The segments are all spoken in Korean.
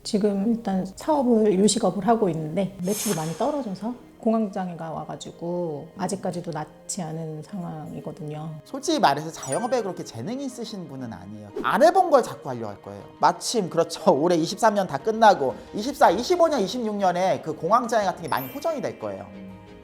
지금 일단 사업을 요식업을 하고 있는데 매출이 많이 떨어져서 공황장애가 와가지고 아직까지도 낫지 않은 상황이거든요. 솔직히 말해서 자영업에 그렇게 재능이 있으신 분은 아니에요. 안 해본 걸 자꾸 하려고 할 거예요. 마침 그렇죠. 올해 23년 다 끝나고 24, 25년, 26년에 그 공황장애 같은 게 많이 호전이 될 거예요.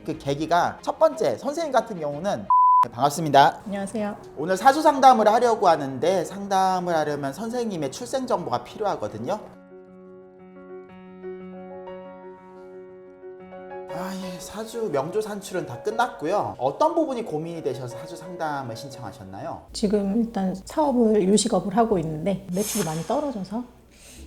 그 계기가 첫 번째, 선생님 같은 경우는 반갑습니다. 안녕하세요. 오늘 사주 상담을 하려고 하는데 상담을 하려면 선생님의 출생 정보가 필요하거든요. 사주 명조 산출은 다 끝났고요. 어떤 부분이 고민이 되셔서 사주 상담을 신청하셨나요? 지금 일단 사업을 요식업을 하고 있는데 매출이 많이 떨어져서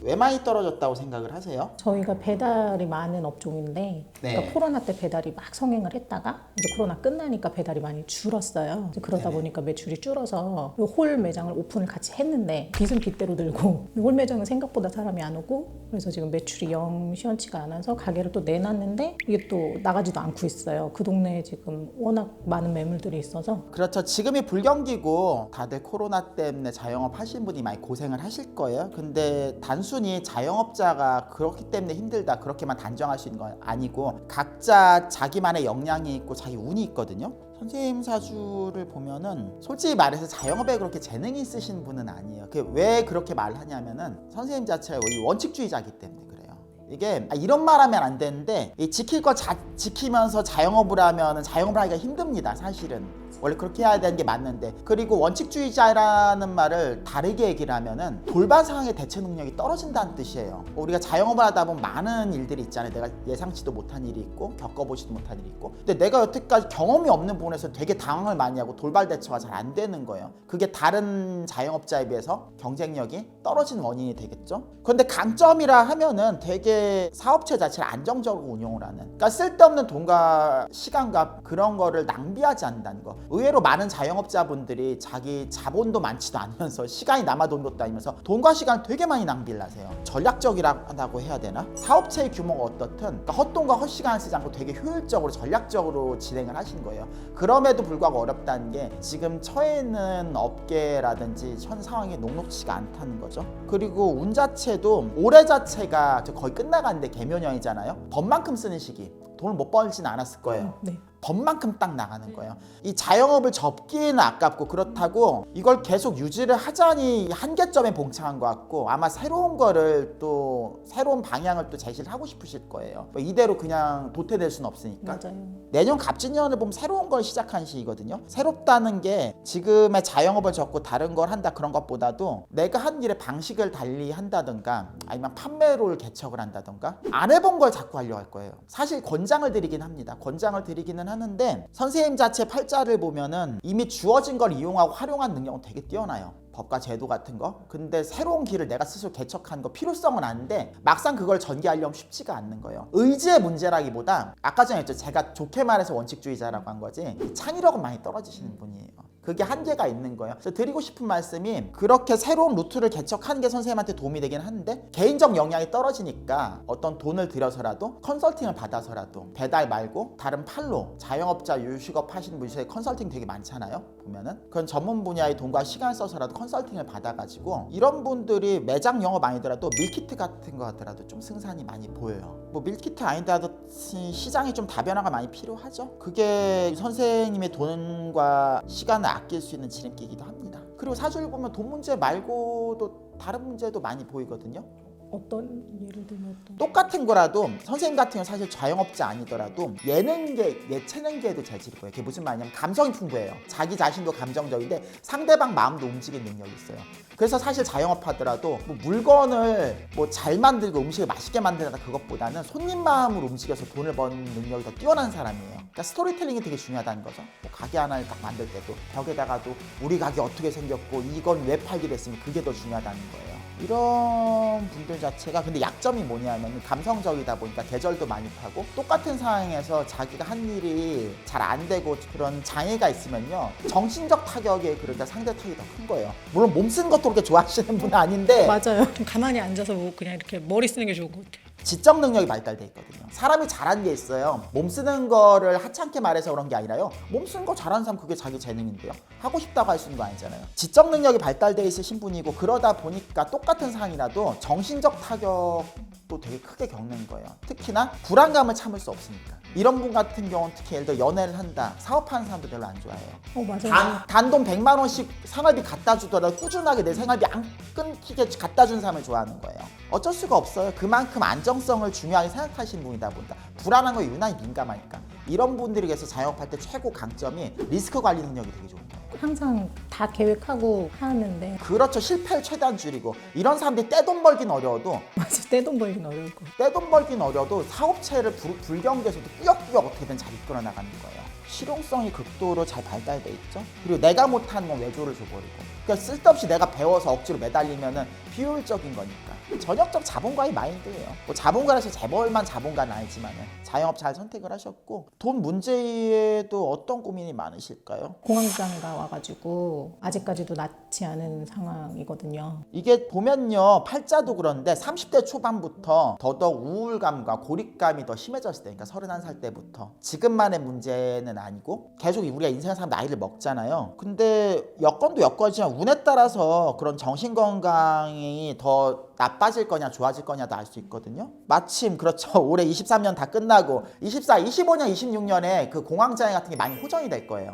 왜 많이 떨어졌다고 생각을 하세요? 저희가 배달이 많은 업종인데 그러니까 코로나 때 배달이 막 성행을 했다가 이제 코로나 끝나니까 배달이 많이 줄었어요. 이제 그러다 보니까 매출이 줄어서 홀 매장을 오픈을 같이 했는데 빚은 빚대로 들고 홀 매장은 생각보다 사람이 안 오고 그래서 지금 매출이 영 시원치가 않아서 가게를 또 내놨는데 이게 또 나가지도 않고 있어요. 그 동네에 지금 워낙 많은 매물들이 있어서. 그렇죠. 지금이 불경기고 다들 코로나 때문에 자영업 하신 분이 많이 고생을 하실 거예요. 근데 단순히 자영업자가 그렇기 때문에 힘들다 그렇게만 단정할 수 있는 건 아니고 각자 자기만의 역량이 있고 자기 운이 있거든요. 선생님 사주를 보면은 솔직히 말해서 자영업에 그렇게 재능이 있으신 분은 아니에요. 왜 그렇게 말을 하냐면은 선생님 자체가 이 원칙주의자이기 때문에 그래요. 이게 이런 말 하면 안 되는데 지킬 거 지키면서 자영업을 하면 자영업을 하기가 힘듭니다. 사실은 원래 그렇게 해야 되는 게 맞는데, 그리고 원칙주의자라는 말을 다르게 얘기를 하면은 돌발 상황의 대처 능력이 떨어진다는 뜻이에요. 우리가 자영업을 하다 보면 많은 일들이 있잖아요. 내가 예상치도 못한 일이 있고 겪어보지도 못한 일이 있고, 근데 내가 여태까지 경험이 없는 부분에서 되게 당황을 많이 하고 돌발 대처가 잘 안 되는 거예요. 그게 다른 자영업자에 비해서 경쟁력이 떨어진 원인이 되겠죠. 그런데 강점이라 하면은 되게 사업체 자체를 안정적으로 운영을 하는, 그러니까 쓸데없는 돈과 시간과 그런 거를 낭비하지 않는다는 거. 의외로 많은 자영업자분들이 자기 자본도 많지도 않으면서 시간이 남아 돈 것도 아니면서 돈과 시간을 되게 많이 낭비를 하세요. 전략적이라고 해야 되나? 사업체의 규모가 어떻든 그러니까 헛돈과 헛시간을 쓰지 않고 되게 효율적으로 전략적으로 진행을 하신 거예요. 그럼에도 불구하고 어렵다는 게 지금 처해 있는 업계라든지 현 상황이 녹록치가 않다는 거죠. 그리고 운 자체도 올해 자체가 거의 끝나가는데 개묘년이잖아요. 번만큼 쓰는 시기. 돈을 못 벌진 않았을 거예요. 네. 번만큼 딱 나가는 거예요. 이 자영업을 접기에는 아깝고 그렇다고 이걸 계속 유지를 하자니 한계점에 봉착한 것 같고, 아마 새로운 거를 또 새로운 방향을 또 제시를 하고 싶으실 거예요. 뭐 이대로 그냥 도태될 수는 없으니까. 맞아요. 내년 갑진년을 보면 새로운 걸 시작한 시기거든요. 새롭다는 게 지금의 자영업을 접고 다른 걸 한다 그런 것보다도 내가 한 일의 방식을 달리 한다든가 아니면 판매로를 개척을 한다든가 안 해본 걸 자꾸 하려고 할 거예요. 사실 권장을 드리긴 합니다. 권장을 드리기는 하는데 선생님 자체 팔자를 보면은 이미 주어진 걸 이용하고 활용한 능력은 되게 뛰어나요. 법과 제도 같은 거. 근데 새로운 길을 내가 스스로 개척하는 거 필요성은 아는데 막상 그걸 전개하려면 쉽지가 않는 거예요. 의지의 문제라기보다 아까 전에 했죠. 제가 좋게 말해서 원칙주의자라고 한 거지 창의력은 많이 떨어지시는 분이에요. 그게 한계가 있는 거예요. 그래서 드리고 싶은 말씀이 그렇게 새로운 루트를 개척하는 게 선생님한테 도움이 되긴 하는데 개인적 역량이 떨어지니까 어떤 돈을 들여서라도 컨설팅을 받아서라도 배달 말고 다른 팔로 자영업자 요식업 하시는 분이 컨설팅 되게 많잖아요. 보면은 그런 전문 분야의 돈과 시간을 써서라도 컨설팅을 받아가지고 이런 분들이 매장 영업 아니더라도 밀키트 같은 거 하더라도 좀 승산이 많이 보여요. 뭐 밀키트 아니더라도 시장에 좀 다변화가 많이 필요하죠. 그게 선생님의 돈과 시간을 아낄 수 있는 지름길이기도 합니다. 그리고 사주를 보면 돈 문제 말고도 다른 문제도 많이 보이거든요. 어떤 예를 들면 똑같은 거라도 선생님 같은 경우는 사실 자영업자 아니더라도 예체능계에도 재질이 보여요. 그게 무슨 말이냐면 감성이 풍부해요. 자기 자신도 감정적인데 상대방 마음도 움직이는 능력이 있어요. 그래서 사실 자영업 하더라도 뭐 물건을 뭐 잘 만들고 음식을 맛있게 만들다 그것보다는 손님 마음을 움직여서 돈을 버는 능력이 더 뛰어난 사람이에요. 그러니까 스토리텔링이 되게 중요하다는 거죠. 뭐 가게 하나를 딱 만들 때도 벽에다가도 우리 가게 어떻게 생겼고 이건 왜 팔게 됐으면 그게 더 중요하다는 거예요. 이런 분들 자체가 근데 약점이 뭐냐면 감성적이다 보니까 계절도 많이 타고 똑같은 상황에서 자기가 한 일이 잘 안 되고 그런 장애가 있으면요 정신적 타격에 그러니까 상대 타격이 더 큰 거예요. 물론 몸 쓰는 것도 그렇게 좋아하시는 분은 아닌데 맞아요. 좀 가만히 앉아서 뭐 그냥 이렇게 머리 쓰는 게 좋은 것 같아요. 지적 능력이 발달돼 있거든요. 사람이 잘하는 게 있어요. 몸 쓰는 거를 하찮게 말해서 그런 게 아니라요. 몸 쓰는 거 잘하는 사람 그게 자기 재능인데요. 하고 싶다고 할 수 있는 거 아니잖아요. 지적 능력이 발달돼 있으신 분이고 그러다 보니까 똑같은 상황이라도 정신적 타격도 되게 크게 겪는 거예요. 특히나 불안감을 참을 수 없으니까. 이런 분 같은 경우는 특히 예를 들어 연애를 한다, 사업하는 사람도 별로 안 좋아해요. 맞아요. 단돈 100만 원씩 생활비 갖다 주더라도 꾸준하게 내 생활비 안 끊기게 갖다 준 사람을 좋아하는 거예요. 어쩔 수가 없어요. 그만큼 안정성을 중요하게 생각하시는 분이다 보니까 불안한 거에 유난히 민감하니까. 이런 분들이 계속 자영업할 때 최고 강점이 리스크 관리 능력이 되게 좋은 거예요. 항상 다 계획하고 하는데 그렇죠. 실패를 최대한 줄이고 이런 사람들이 떼돈 벌긴 어려워도 맞아, 떼돈 벌긴 어려울 거. 떼돈 벌긴 어려도 사업체를 불경기에서도 꾸역꾸역 어떻게든 잘 이끌어 나가는 거예요. 실용성이 극도로 잘 발달돼 있죠. 그리고 내가 못하는 건 외조를 줘버리고. 그러니까 쓸데없이 내가 배워서 억지로 매달리면은 비효율적인 거니까. 전형적 자본가의 마인드예요. 뭐 자본가라서 재벌만 자본가는 아니지만은 자영업 잘 선택을 하셨고 돈 문제에도 어떤 고민이 많으실까요? 공황장애가 와가지고 아직까지도 낫지 않은 상황이거든요. 이게 보면요 팔자도 그런데 30대 초반부터 더더욱 우울감과 고립감이 더 심해졌을 때, 그러니까 31살 때부터 지금만의 문제는 아니고 계속 우리가 인생을 살면 나이를 먹잖아요. 근데 여건도 여건이지만 운에 따라서 그런 정신건강이 더 나빠질 거냐 좋아질 거냐도 알 수 있거든요. 마침 그렇죠. 올해 23년 다 끝나고 24, 25년, 26년에 그 공황장애 같은 게 많이 호전이 될 거예요.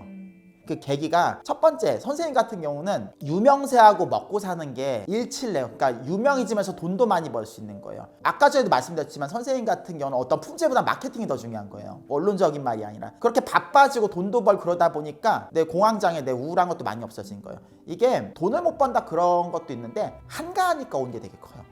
그 계기가 첫 번째, 선생님 같은 경우는 유명세하고 먹고 사는 게 일치래요. 그러니까 유명해지면서 돈도 많이 벌 수 있는 거예요. 아까 전에도 말씀드렸지만 선생님 같은 경우는 어떤 품질보다 마케팅이 더 중요한 거예요. 언론적인 말이 아니라. 그렇게 바빠지고 돈도 벌 그러다 보니까 내 공황장애, 내 우울한 것도 많이 없어진 거예요. 이게 돈을 못 번다 그런 것도 있는데 한가하니까 온 게 되게 커요.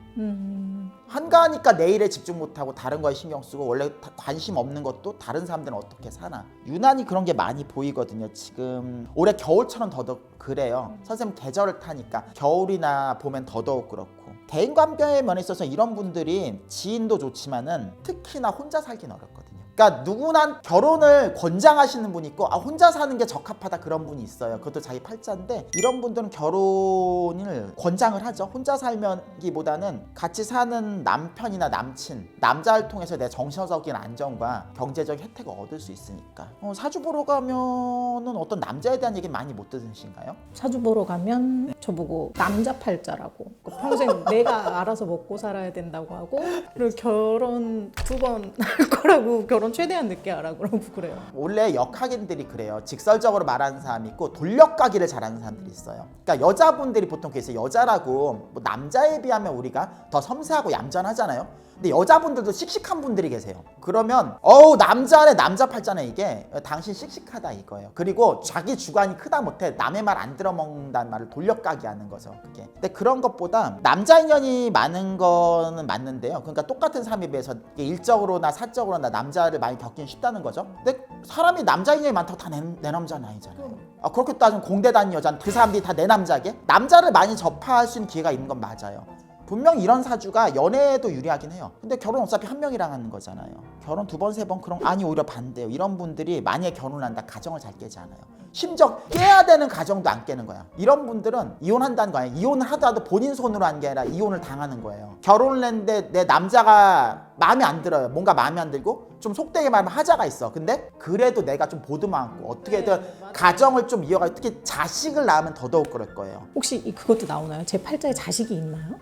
한가하니까 내일에 집중 못하고 다른 거에 신경 쓰고 원래 관심 없는 것도 다른 사람들은 어떻게 사나 유난히 그런 게 많이 보이거든요. 지금 올해 겨울처럼 더더욱 그래요. 선생님 계절을 타니까 겨울이나 봄엔 더더욱 그렇고 대인관계의 면에 있어서 이런 분들이 지인도 좋지만은 특히나 혼자 살긴 어렵거든요. 그러니까 누구나 결혼을 권장하시는 분이 있고 혼자 사는 게 적합하다 그런 분이 있어요. 그것도 자기 팔자인데 이런 분들은 결혼을 권장을 하죠. 혼자 살면기보다는 같이 사는 남편이나 남친, 남자를 통해서 내 정서적인 안정과 경제적 혜택을 얻을 수 있으니까. 사주 보러 가면은 어떤 남자에 대한 얘기 많이 못 들으신가요? 사주 보러 가면 저보고 남자 팔자라고 평생 내가 알아서 먹고 살아야 된다고 하고 그리고 결혼 2번 할 거라고 결혼 최대한 늦게 하라고 그러고 그래요. 원래 역학인들이 그래요. 직설적으로 말하는 사람이 있고 돌려가기를 잘하는 사람들이 있어요. 그러니까 여자분들이 보통 계세요. 여자라고 뭐 남자에 비하면 우리가 더 섬세하고 얌전하잖아요. 근데 여자분들도 씩씩한 분들이 계세요. 그러면 남자네 남자 팔자네 이게 당신 씩씩하다 이거예요. 그리고 자기 주관이 크다 못해 남의 말 안 들어먹는다는 말을 돌려까기 하는 거죠. 그게. 근데 그런 것보다 남자 인연이 많은 거는 맞는데요. 그러니까 똑같은 사람에 비해서 일적으로나 사적으로나 남자를 많이 겪긴 쉽다는 거죠. 근데 사람이 남자 인연이 많다고 다 내 남자는 아니잖아요. 그렇게 따지면 공대 다닌 여자는 그 사람들이 다 내 남자게? 남자를 많이 접할 수 있는 기회가 있는 건 맞아요. 분명 이런 사주가 연애에도 유리하긴 해요. 근데 결혼 어차피 한 명이랑 하는 거잖아요. 결혼 2번, 3번 그런 아니 오히려 반대예요. 이런 분들이 만약에 결혼한다 가정을 잘 깨지 않아요. 심지어 깨야 되는 가정도 안 깨는 거야. 이런 분들은 이혼한다는 거 아니에요. 이혼을 하더라도 본인 손으로 한 게 아니라 이혼을 당하는 거예요. 결혼을 했는데 내 남자가 마음에 안 들어요. 뭔가 마음에 안 들고 좀 속되게 말하면 하자가 있어. 근데 그래도 내가 좀 보듬어안고 어떻게든 가정을 좀 이어가. 특히 자식을 낳으면 더더욱 그럴 거예요. 혹시 그것도 나오나요? 제 팔자에 자식이 있나요?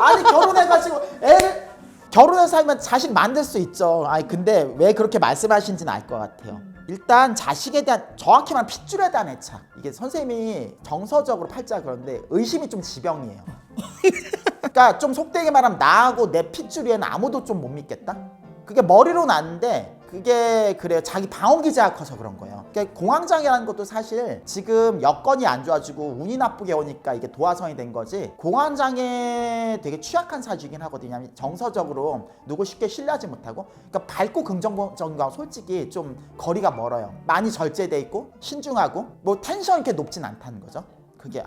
아니 결혼해가지고 결혼해서 살면 자식 만들 수 있죠. 근데 왜 그렇게 말씀하시는지는 알 것 같아요. 일단 자식에 대한 정확히 말하면 핏줄에 대한 애착. 이게 선생님이 정서적으로 팔자가 그런데 의심이 좀 지병이에요. 그러니까 좀 속되게 말하면 나하고 내 핏줄 위에는 아무도 좀 못 믿겠다. 그게 머리로는 아는데 그게 그래요. 자기 방어기제가 커서 그런 거예요. 그러니까 공황장애라는 것도 사실 지금 여건이 안 좋아지고 운이 나쁘게 오니까 이게 도화성이 된 거지. 공황장애 되게 취약한 사주이긴 하거든요. 정서적으로 누구 쉽게 신뢰하지 못하고, 그러니까 밝고 긍정적인 거 솔직히 좀 거리가 멀어요. 많이 절제돼 있고 신중하고 뭐 텐션 이렇게 높진 않다는 거죠. 그게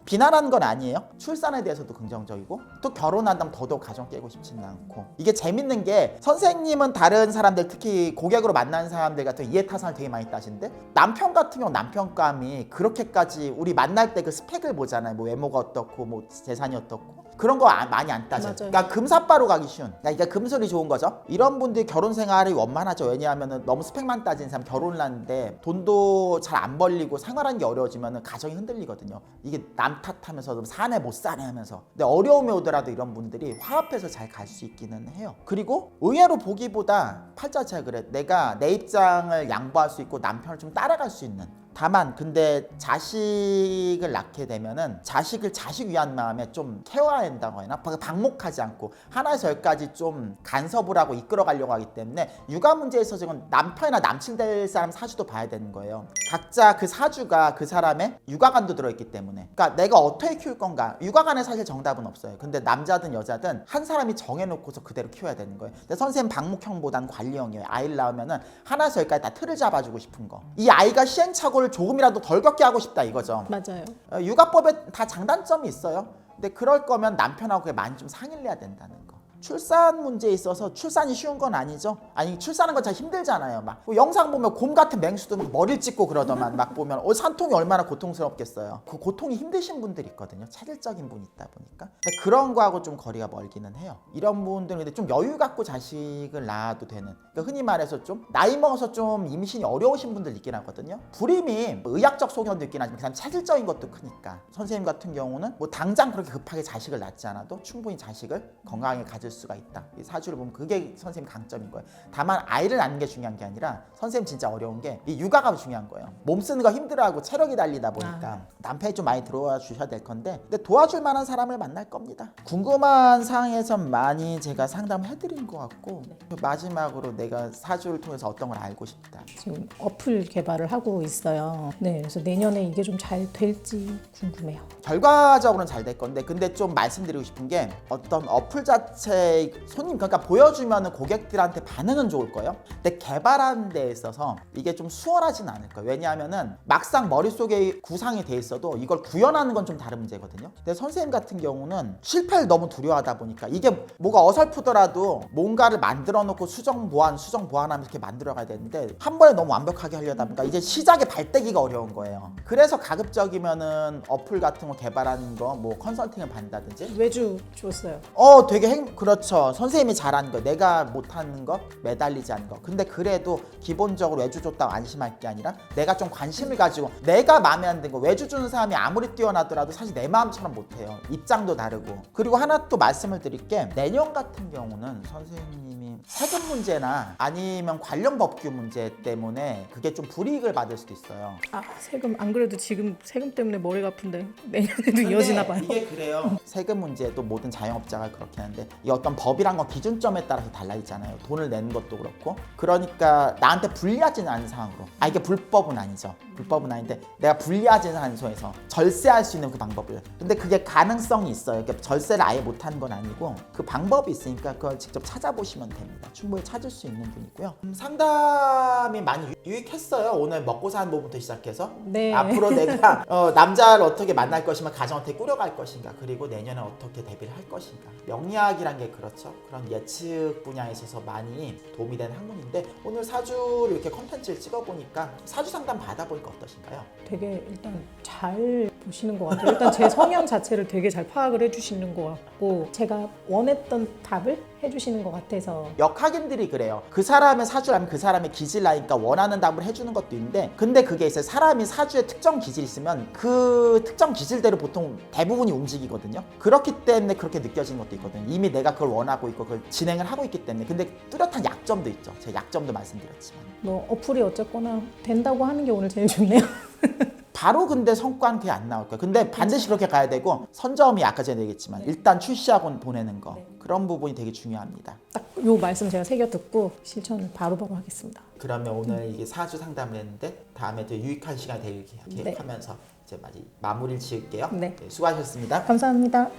비난하는 건 아니에요. 출산에 대해서도 긍정적이고 또 결혼한다면 더더욱 가정 깨고 싶지는 않고. 이게 재밌는 게 선생님은 다른 사람들 특히 고객으로 만나는 사람들 같은 이해타산을 되게 많이 따시는데 남편 같은 경우 남편감이 그렇게까지 우리 만날 때 그 스펙을 보잖아요. 뭐 외모가 어떻고 뭐 재산이 어떻고 그런 거 많이 안 따져. 맞아요. 그러니까 금사빠로 가기 쉬운. 그러니까 금술이 좋은 거죠. 이런 분들이 결혼 생활이 원만하죠. 왜냐하면 너무 스펙만 따진 사람 결혼을 하는데 돈도 잘 안 벌리고 생활하는 게 어려워지면 가정이 흔들리거든요. 이게 남 탓하면서 사내 못 사네 하면서. 근데 어려움이 오더라도 이런 분들이 화합해서 잘 갈 수 있기는 해요. 그리고 의외로 보기보다 팔자체가 그래. 내가 내 입장을 양보할 수 있고 남편을 좀 따라갈 수 있는. 다만 근데 자식을 낳게 되면은 자식을 자식 위한 마음에 좀 케어해야 된다고 하나? 방목하지 않고 하나에서 열까지 좀 간섭을 하고 이끌어가려고 하기 때문에 육아 문제에 있어서는 남편이나 남친 될 사람 사주도 봐야 되는 거예요. 각자 그 사주가 그 사람의 육아관도 들어있기 때문에, 그러니까 내가 어떻게 키울 건가. 육아관에 사실 정답은 없어요. 근데 남자든 여자든 한 사람이 정해놓고서 그대로 키워야 되는 거예요. 근데 선생님 방목형보다는 관리형이에요. 아이를 낳으면은 하나에서 열까지 다 틀을 잡아주고 싶은 거. 이 아이가 시행착오를 조금이라도 덜 겪게 하고 싶다 이거죠. 맞아요. 육아법에 다 장단점이 있어요. 근데 그럴 거면 남편하고 그게 많이 좀 상의를 해야 된다는 거. 출산 문제에 있어서 출산이 쉬운 건 아니죠. 아니 출산하는 건 참 힘들잖아요. 막 영상 보면 곰 같은 맹수도 막 머리를 찢고 그러더만 막 보면 산통이 얼마나 고통스럽겠어요. 그 고통이 힘드신 분들이 있거든요. 체질적인 분이 있다 보니까. 근데 그런 거하고 좀 거리가 멀기는 해요. 이런 분들은 근데 좀 여유 갖고 자식을 낳아도 되는. 그러니까 흔히 말해서 좀 나이 먹어서 좀 임신이 어려우신 분들 있긴 하거든요. 불임이 의학적 소견도 있긴 하지만 그냥 체질적인 것도 크니까. 선생님 같은 경우는 뭐 당장 그렇게 급하게 자식을 낳지 않아도 충분히 자식을 건강하게 가질 수가 있다. 이 사주를 보면 그게 선생님 강점인 거예요. 다만 아이를 낳는 게 중요한 게 아니라 선생님 진짜 어려운 게 이 육아가 중요한 거예요. 몸 쓰는 거 힘들어하고 체력이 달리다 보니까 남편이 좀 많이 들어와 주셔야 될 건데, 근데 도와줄 만한 사람을 만날 겁니다. 궁금한 사항에서 많이 제가 상담을 해드린 것 같고, 마지막으로 내가 사주를 통해서 어떤 걸 알고 싶다. 지금 어플 개발을 하고 있어요. 네, 그래서 내년에 이게 좀 잘 될지 궁금해요. 결과적으로는 잘 될 건데, 근데 좀 말씀드리고 싶은 게 어떤 어플 자체 손님 그러니까 보여주면 고객들한테 반응은 좋을 거예요. 근데 개발하는 데 있어서 이게 좀 수월하진 않을 거예요. 왜냐하면은 막상 머릿속에 구상이 돼 있어도 이걸 구현하는 건 좀 다른 문제거든요. 근데 선생님 같은 경우는 실패를 너무 두려워하다 보니까 이게 뭐가 어설프더라도 뭔가를 만들어 놓고 수정 보완하면서 이렇게 만들어 가야 되는데 한 번에 너무 완벽하게 하려다 보니까 이제 시작에 발대기가 어려운 거예요. 그래서 가급적이면은 어플 같은 거 개발하는 거 뭐 컨설팅을 받는다든지. 외주 줬어요. 되게 그렇죠. 선생님이 잘하는 거, 내가 못하는 거, 매달리지 않는 거. 근데 그래도 기본적으로 외주 줬다고 안심할 게 아니라 내가 좀 관심을 가지고 내가 마음에 안 드는 거. 외주 주는 사람이 아무리 뛰어나더라도 사실 내 마음처럼 못해요. 입장도 다르고. 그리고 하나 또 말씀을 드릴 게, 내년 같은 경우는 선생님이 세금 문제나 아니면 관련 법규 문제 때문에 그게 좀 불이익을 받을 수도 있어요. 아, 세금 안 그래도 지금 세금 때문에 머리가 아픈데 내년에도 이어지나 봐요. 이게 그래요. 세금 문제도 모든 자영업자가 그렇게 하는데 이 어떤 법이란 건 기준점에 따라서 달라지잖아요. 돈을 내는 것도 그렇고. 그러니까 나한테 불리하지는 않은 상황으로. 이게 불법은 아니죠. 불법은 아닌데 내가 불리하지는 않은 선에서 절세할 수 있는 그 방법을. 근데 그게 가능성이 있어요. 그러니까 절세를 아예 못하는 건 아니고 그 방법이 있으니까 그걸 직접 찾아보시면 됩니다. 충분히 찾을 수 있는 분이고요. 상담이 많이 유익했어요. 오늘 먹고 사는 부분부터 시작해서 네. 앞으로 내가 남자를 어떻게 만날 것인가, 가정 어떻게 꾸려갈 것인가, 그리고 내년에 어떻게 데뷔를 할 것인가. 명리학이란 게 그렇죠. 그런 예측 분야에 있어서 많이 도움이 되는 학문인데, 오늘 사주를 이렇게 컨텐츠를 찍어보니까 사주 상담 받아보니까 어떠신가요? 되게 일단 잘 보시는 것 같아요. 일단 제 성향 자체를 되게 잘 파악을 해주시는 것 같고 제가 원했던 답을 해주시는 것 같아서. 역학인들이 그래요. 그 사람의 사주를 하면 그 사람의 기질 나니까 원하는 답을 해주는 것도 있는데, 근데 그게 있어요. 사람이 사주에 특정 기질이 있으면 그 특정 기질대로 보통 대부분이 움직이거든요. 그렇기 때문에 그렇게 느껴지는 것도 있거든요. 이미 내가 그걸 원하고 있고 그걸 진행을 하고 있기 때문에. 근데 뚜렷한 약점도 있죠. 제가 약점도 말씀드렸지만. 뭐 어플이 어쨌거나 된다고 하는 게 오늘 제일 좋네요. 바로 근데 성과는 그게 안 나올 거예요. 근데 반드시 그렇게 가야 되고, 선점이 아까 전에 얘기했지만 일단 출시하고 보내는 거. 그런 부분이 되게 중요합니다. 딱 요 말씀 제가 새겨 듣고 실천을 바로바로 하겠습니다. 그러면 오늘 이게 사주 상담을 했는데 다음에 또 유익한 시간이 되길 기획하면서 이제 마무리를 지을게요. 네. 수고하셨습니다. 감사합니다.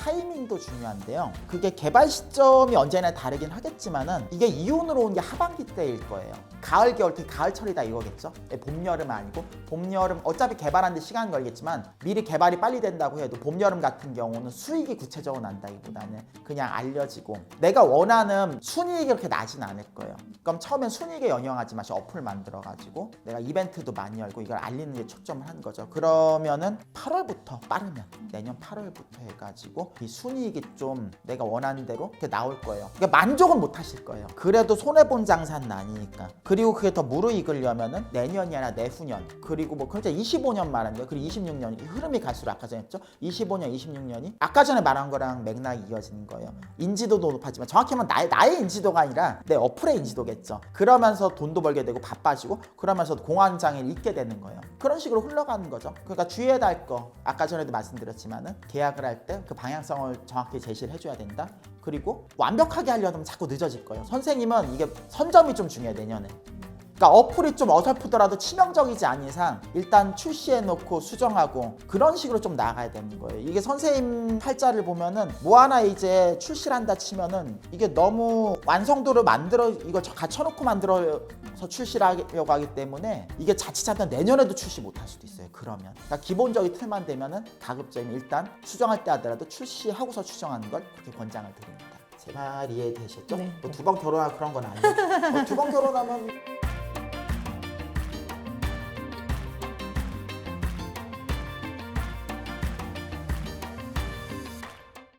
타이밍도 중요한데요. 그게 개발 시점이 언제나 다르긴 하겠지만은 이게 이온으로 온 게 하반기 때일 거예요. 가을, 겨울, 특히 가을철이다 이거겠죠. 봄, 여름 아니고 봄, 여름 어차피 개발하는데 시간 걸리겠지만 미리 개발이 빨리 된다고 해도 봄, 여름 같은 경우는 수익이 구체적으로 난다기보다는 그냥 알려지고 내가 원하는 순이익이 그렇게 나진 않을 거예요. 그럼 처음엔 순이익에 연연하지 마시고 어플 만들어가지고 내가 이벤트도 많이 열고 이걸 알리는 데 초점을 한 거죠. 그러면은 8월부터 빠르면 내년 8월부터 해가지고 이 순이익이 좀 내가 원하는 대로 이렇게 나올 거예요. 그러니까 만족은 못 하실 거예요. 그래도 손해본 장사는 아니니까. 그리고 그게 더 무르익으려면은 내년이 아니라 내후년 그리고 뭐 그렇죠 25년 말하는 거예요. 그리고 26년 흐름이 갈수록 아까 전에 했죠. 25년, 26년이 아까 전에 말한 거랑 맥락이 이어지는 거예요. 인지도도 높아지만 정확히 하면 나의 인지도가 아니라 내 어플의 인지도겠죠. 그러면서 돈도 벌게 되고 바빠지고 그러면서 공황장애를 잊게 되는 거예요. 그런 식으로 흘러가는 거죠. 그러니까 주의해야 할 거 아까 전에도 말씀드렸지만은 계약을 할 때 그 방향성을 정확히 제시를 해줘야 된다. 그리고 완벽하게 하려면 자꾸 늦어질 거예요. 선생님은 이게 선점이 좀 중요해요. 내년에. 그러니까 어플이 좀 어설프더라도 치명적이지 않은 이상 일단 출시해놓고 수정하고 그런 식으로 좀 나아가야 되는 거예요. 이게 선생님 팔자를 보면은 뭐 하나 이제 출시를 한다 치면은 이게 너무 완성도를 만들어 이걸 갖춰놓고 만들어서 출시를 하려고 하기 때문에 이게 자칫하면 내년에도 출시 못할 수도 있어요. 그러면 그러니까 기본적인 틀만 되면은 가급적이면 일단 수정할 때 하더라도 출시하고서 수정하는 걸 그렇게 권장을 드립니다. 제 말 이해되셨죠? 네. 뭐 두 번 결혼하고 그런 건 아니에요. 두 번 결혼하면